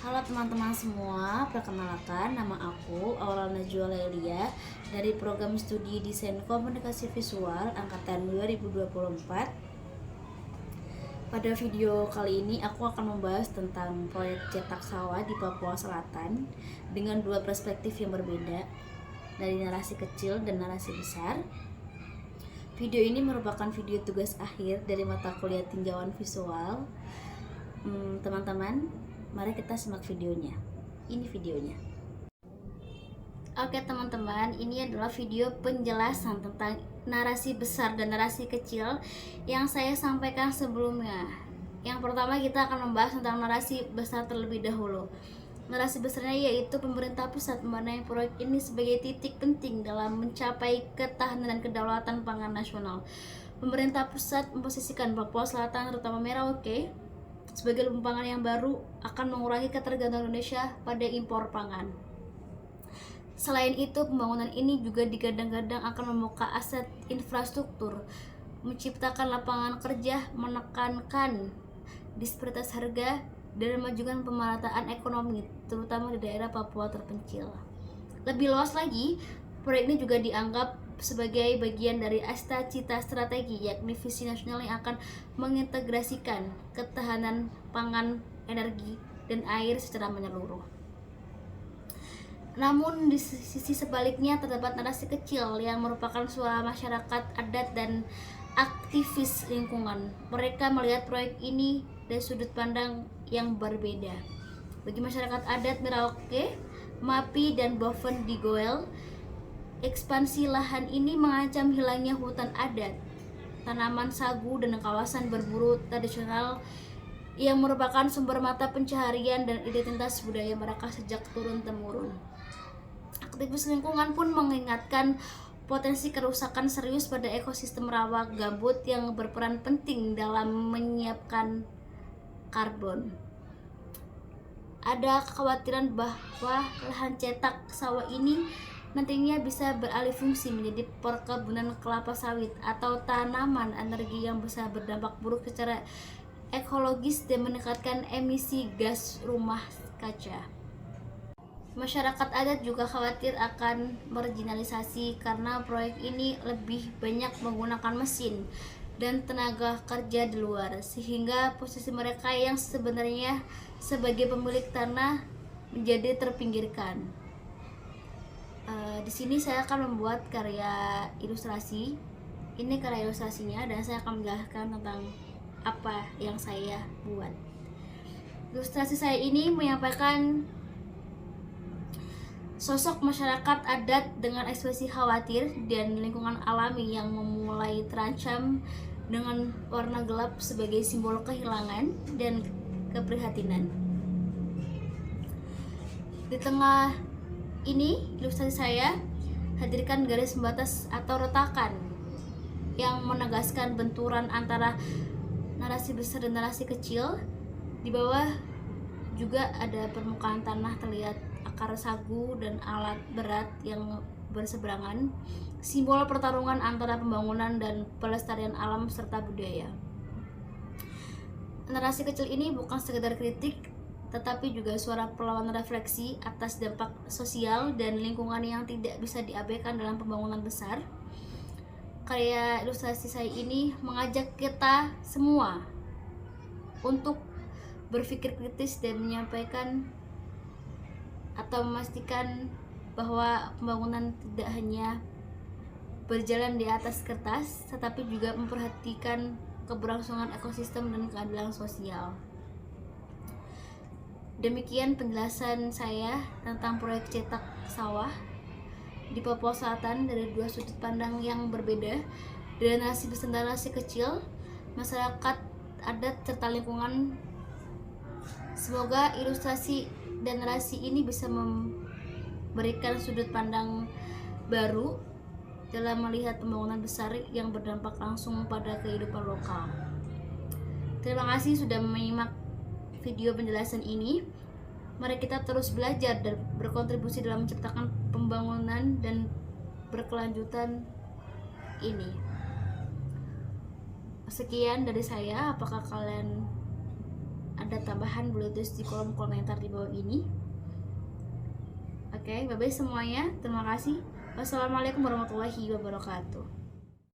Halo teman-teman semua, perkenalkan nama aku Aurel Najwa Lelia dari program studi Desain Komunikasi Visual angkatan 2024. Pada video kali ini aku akan membahas tentang proyek cetak sawah di Papua Selatan dengan dua perspektif yang berbeda, dari narasi kecil dan narasi besar. Video ini merupakan video tugas akhir dari mata kuliah tinjauan visual. Teman-teman, mari kita simak videonya. Ini videonya. Oke teman-teman, ini adalah video penjelasan tentang narasi besar dan narasi kecil yang saya sampaikan sebelumnya. Yang pertama kita akan membahas tentang narasi besar terlebih dahulu. Narasi besarnya yaitu pemerintah pusat memandang proyek ini sebagai titik penting dalam mencapai ketahanan dan kedaulatan pangan nasional. Pemerintah pusat memposisikan Papua Selatan terutama Merauke sebagai lumbung pangan yang baru akan mengurangi ketergantungan Indonesia pada impor pangan. Selain itu, pembangunan ini juga digadang-gadang akan membuka aset infrastruktur, menciptakan lapangan kerja, menekankan disparitas harga, dan memajukan pemerataan ekonomi, terutama di daerah Papua terpencil. Lebih luas lagi, proyek ini juga dianggap sebagai bagian dari cita strategi, yakni visi nasional yang akan mengintegrasikan ketahanan pangan, energi, dan air secara menyeluruh. Namun di sisi sebaliknya terdapat narasi kecil yang merupakan suara masyarakat adat dan aktivis lingkungan. Mereka melihat proyek ini dari sudut pandang yang berbeda. Bagi masyarakat adat Merauke, Mapi, dan Boven di Goel, ekspansi lahan ini mengancam hilangnya hutan adat, tanaman sagu, dan kawasan berburu tradisional yang merupakan sumber mata pencaharian dan identitas budaya mereka sejak turun-temurun. Aktivis lingkungan pun mengingatkan potensi kerusakan serius pada ekosistem rawa gambut yang berperan penting dalam menyiapkan karbon. Ada kekhawatiran bahwa lahan cetak sawah ini nantinya bisa beralih fungsi menjadi perkebunan kelapa sawit atau tanaman energi yang bisa berdampak buruk secara ekologis dan meningkatkan emisi gas rumah kaca. Masyarakat adat juga khawatir akan marginalisasi karena proyek ini lebih banyak menggunakan mesin dan tenaga kerja di luar, sehingga posisi mereka yang sebenarnya sebagai pemilik tanah menjadi terpinggirkan. Di sini saya akan membuat karya ilustrasi. Ini karya ilustrasinya dan saya akan menjelaskan tentang apa yang saya buat. Ilustrasi saya ini menyampaikan sosok masyarakat adat dengan ekspresi khawatir dan lingkungan alami yang mulai terancam dengan warna gelap sebagai simbol kehilangan dan keprihatinan. Di tengah ini, ilustrasi saya hadirkan garis pembatas atau retakan yang menegaskan benturan antara narasi besar dan narasi kecil. Di bawah juga ada permukaan tanah terlihat akar sagu dan alat berat yang berseberangan, simbol pertarungan antara pembangunan dan pelestarian alam serta budaya. Narasi kecil ini bukan sekedar kritik, tetapi juga suara perlawanan refleksi atas dampak sosial dan lingkungan yang tidak bisa diabaikan dalam pembangunan besar. Karya ilustrasi saya ini mengajak kita semua untuk berpikir kritis dan menyampaikan atau memastikan bahwa pembangunan tidak hanya berjalan di atas kertas, tetapi juga memperhatikan keberlangsungan ekosistem dan keadilan sosial. Demikian penjelasan saya tentang proyek cetak sawah di Papua Selatan dari dua sudut pandang yang berbeda, dari narasi besar dan narasi kecil, masyarakat adat serta lingkungan. Semoga ilustrasi dan narasi ini bisa memberikan sudut pandang baru dalam melihat pembangunan besar yang berdampak langsung pada kehidupan lokal. Terima kasih sudah menyimak video penjelasan ini. Mari kita terus belajar dan berkontribusi dalam menciptakan pembangunan dan berkelanjutan ini. Sekian dari saya. Apakah kalian ada tambahan Bluetooth di kolom komentar di bawah ini. Oke, bye bye semuanya. Terima kasih. Wassalamualaikum warahmatullahi wabarakatuh.